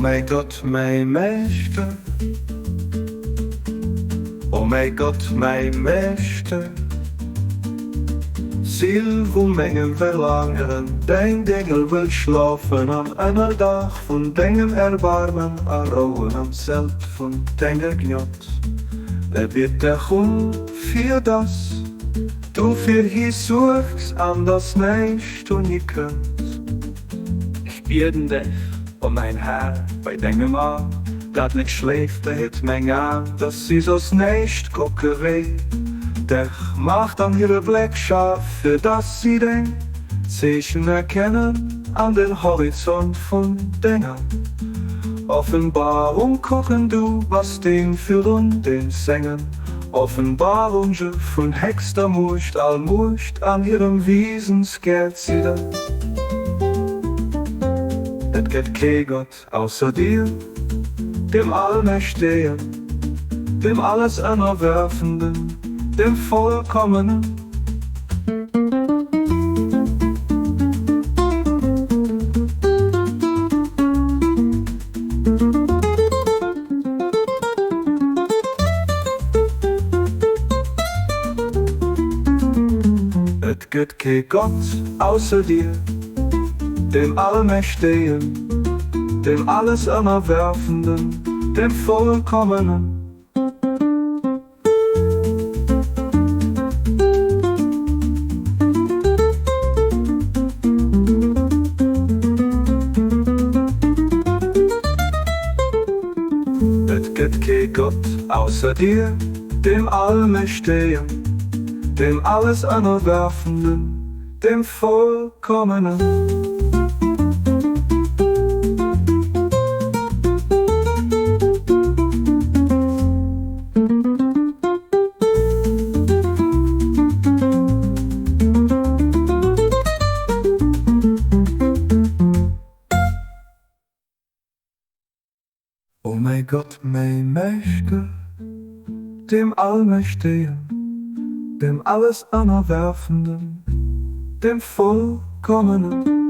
mein Gott, mein Mächte. Oh mein Gott, mein Mächte. Ziel von meinem Verlangen, dein Engel will schlafen an einer Dach von deinem Erbarmen, Arohen am Zelt von deiner Gnot. Wer wird der Grund für das, du für hier suchst an das nicht du nie könnt? Ich bieten dich, oh mein Herr, bei deinem Mann, dat nicht schläft, der hit mein an, dass sie so's nicht gucken will. Der macht an ihre Blick scharf, für das sie den Zeichen erkennen an den Horizont von Dingen. Offenbarung gucken du, was den für und den singen. Offenbarung von Hexter Murcht, Allmurcht an ihrem Wiesen skert sie da. Et geht kein Gott außer dir, dem Allmächtigen, dem alles Anerwerfenden, dem Vollkommenen. Et gibt kein Gott außer dir, dem Allmächtigen, dem alles Anerwerfenden, dem Vollkommenen. Es gibt kein Gott außer dir, dem Allmächtigen, dem alles Anerwerfenden, dem Vollkommenen. Oh mein Gott, mein Mächte, dem Allmächtigen, dem alles Anerwerfenden, dem Vollkommenen.